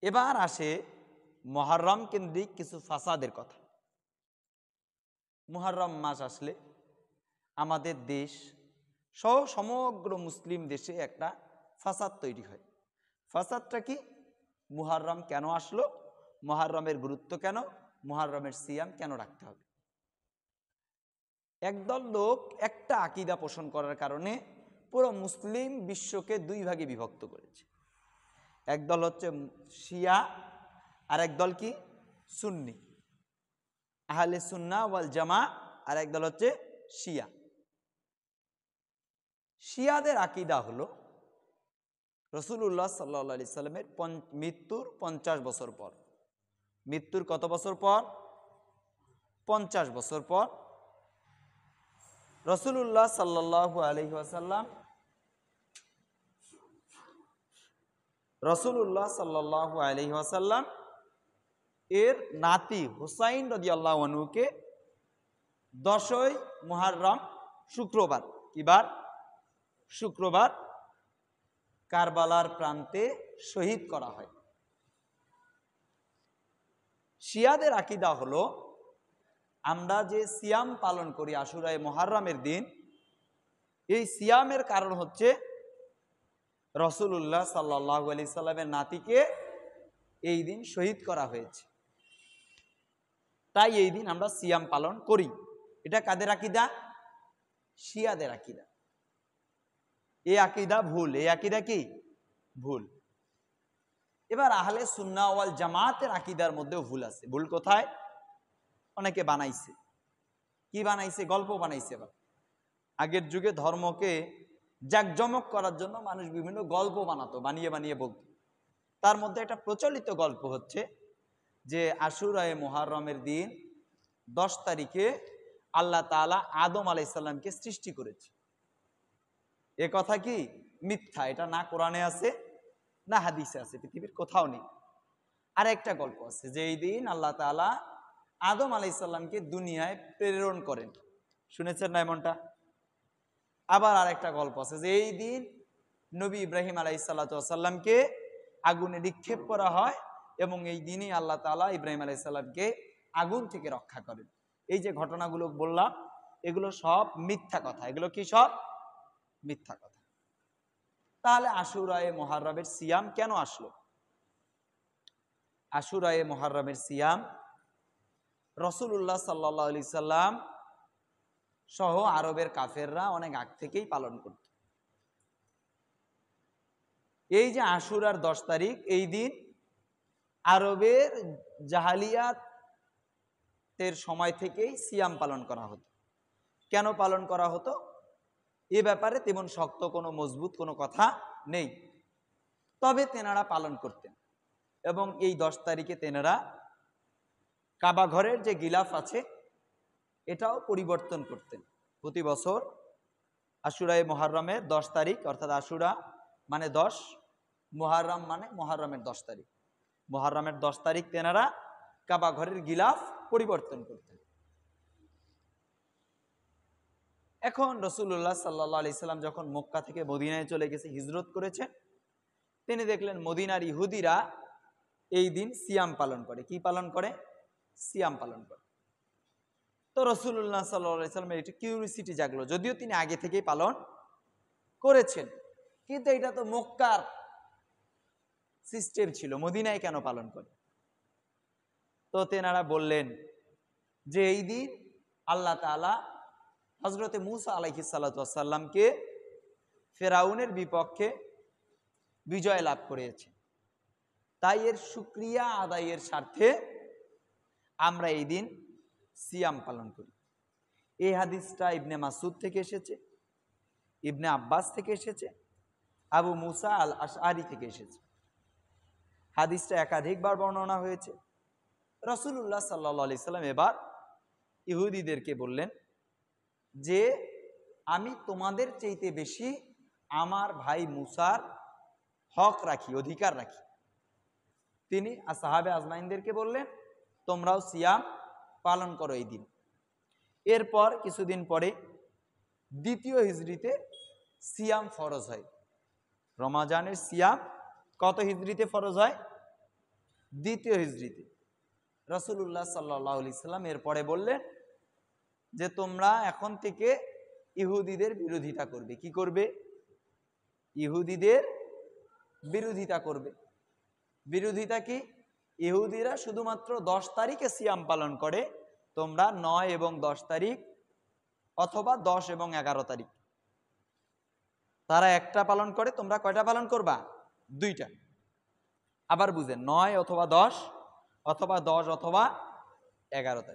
এবার আসে মুহররম কেন্দ্রিক কিছু ফাসাদের কথা। মুহররম মাস আসলে আমাদের দেশ সহ সমগ্র মুসলিম দেশে একটা ফাসাদ তৈরি হয়। ফাসাদটা কি? মুহররম কেন আসলো, মুহররমের গুরুত্ব কেন, মুহররমের সিয়াম কেন রাখতে হবে। একদল লোক একটা আকীদা পোষণ করার কারণে পুরো মুসলিম বিশ্বকে দুই ভাগে বিভক্ত করেছে। একদল হচ্ছে শিয়া আর একদল কি সুন্নি, আহলে সুন্নাহ ওয়াল জামা, আর একদল হচ্ছে শিয়া। শিয়াদের আকীদা হলো রাসূলুল্লাহ সাল্লাল্লাহু আলাইহি সাল্লামের মৃত্যুর 50 বছর পর, মৃত্যুর কত বছর পর? 50 বছর পর রাসূলুল্লাহ সাল্লাল্লাহু আলাইহি ওয়াসাল্লাম এর নাতি হুসাইন রাদিয়াল্লাহু আনহুকে 10ই মুহররম শুক্রবার, কিবার? শুক্রবার কারবালার প্রান্তে শহীদ করা হয়। শিয়াদের আকীদা হলো আমরা যে সিয়াম পালন করি আশুরায়ে মুহররমের দিন, এই সিয়ামের কারণ হচ্ছে রাসূলুল্লাহ সাল্লাল্লাহু আলাইহি সাল্লামের নাতিকে এই দিন শহীদ করা হয়েছে, তাই এই দিন আমরা সিয়াম পালন করি। এটা কাদের আকীদা? শিয়াদের আকীদা। এই আকীদা ভুল। এই আকীদা কি ভুল? এবার আহলে সুন্নাহ ওয়াল জামাতের আকীদার মধ্যেও ভুল আছে। ভুল কোথায়? অনেকে বানাইছে। কি বানাইছে? গল্প বানাইছে। এবার আগের যুগে ধর্মকে জাকজমক করার জন্য মানুষ বিভিন্ন গল্প বানাতো, বানিয়ে বানিয়ে বলতো। তার মধ্যে একটা প্রচলিত গল্প হচ্ছে যে আশুরায়ে মুহররমের দিন 10 তারিখে আল্লাহ তাআলা আদম আলাইহিস সালামকে সৃষ্টি করেছে। এ কথা কি মিথ্যা। এটা না কোরআনে আছে না হাদিসে আছে, পৃথিবীর কোথাও নেই। আর একটা গল্প আছে যে এই দিন আল্লাহ তাআলা আদম আলাইহিস সালামকে দুনিয়ায় প্রেরণ করেন। শুনেছেন না এমনটা? আবার আরেকটা গল্প আছে যে এই দিন নবী ইব্রাহিম আলাইহিস সালামকে আগুনে নিক্ষেপ করা হয় এবং এই দিনই আল্লাহ তাআলা ইব্রাহিম আলাইহিস সালামকে আগুন থেকে রক্ষা করেন। এই যে ঘটনাগুলো বললাম এগুলো সব মিথ্যা কথা। এগুলো কি সব মিথ্যা কথা। তাহলে আশুরায়ে মুহররমের সিয়াম কেন আসলো? আশুরায়ে মুহররমের সিয়াম রাসূলুল্লাহ সাল্লাল্লাহু আলাইহি সাল্লাম সহ আরবের কাফেররা অনেক আগ থেকেই পালন করত। এই যে আশুরার 10 তারিখ, এই দিন আরবের জাহালিয়াতের সময় থেকেই সিয়াম পালন করা হতো। কেন পালন করা হতো এ ব্যাপারে তেমন শক্ত কোনো মজবুত কোনো কথা নেই, তবে তেনারা পালন করতেন। এবং এই 10 তারিখে তেনারা কাবা ঘরের যে গিলাফ আছে এটাও পরিবর্তন করতেন। প্রতি বছর আশুরায়ে মুহররমের 10 তারিখ, অর্থাৎ আশুরা মানে 10, মুহররম মানে মুহররমের 10 তারিখ, মুহররমের 10 তারিখ তেনারা কাবা ঘরের গিলাফ পরিবর্তন করতেন। এখন রাসূলুল্লাহ সাল্লাল্লাহু আলাইহি সাল্লাম যখন মক্কা থেকে মদিনায় চলে গেছে, হিজরত করেছে, তিনি দেখলেন মদিনার ইহুদিরা এই দিন সিয়াম পালন করে। কি পালন করে? সিয়াম পালন করে। তো রাসূলুল্লাহ সাল্লাল্লাহু আলাইহি সাল্লামের একটু কিউরিওসিটি জাগলো, যদিও তিনি আগে থেকেই পালন করেছেন, কিন্তু এটা তো মক্কার সিস্টেম ছিল, মদিনায় কেন পালন করে? তো তেনারা বললেন যে এই দিন আল্লাহ তাআলা হযরতে মূসা আলাইহিস সালাতু ওয়াস সালামকে ফেরাউনের বিপক্ষে বিজয় লাভ করিয়েছে, তাই এর শুকরিয়া আদায়ের স্বার্থে আমরা এই দিন সিয়াম পালন করি। এই হাদিসটা ইবনে মাসউদ থেকে এসেছে, ইবনে আব্বাস থেকে এসেছে, আবু মুসা আল আশআরি থেকে এসেছে। হাদিসটা একাধিকবার বর্ণনা হয়েছে। রাসূলুল্লাহ সাল্লাল্লাহু আলাইহি সাল্লাম এবার ইহুদিদেরকে বললেন যে আমি তোমাদের চাইতে বেশি আমার ভাই মুসার হক রাখি, অধিকার রাখি। তিনি সাহাবে আজমাইনদেরকে বললেন তোমরাও সিয়াম পালন করো এই দিন। এরপর কিছুদিন পরে দ্বিতীয় হিজরিতে সিয়াম ফরজ হয়। রমাজানের সিয়াম কত হিজরিতে ফরজ হয়? দ্বিতীয় হিজরিতে রাসূলুল্লাহ সাল্লাল্লাহু আলাইহি সাল্লাম এরপরে বললেন যে তোমরা এখন থেকে ইহুদিদের বিরোধিতা করবে। কি করবে? ইহুদিদের বিরোধিতা করবে। বিরোধিতা কি? ইহুদিরা শুধুমাত্র 10 তারিখে সিয়াম পালন করে, তোমরা 9 এবং 10 তারিখ অথবা 10 এবং 11 তারিখ। তারা একটা পালন করে, তোমরা কয়টা পালন করবা? 2টা। আবার বুঝেন, 9 অথবা 10 অথবা 10 অথবা 11 তারিখ।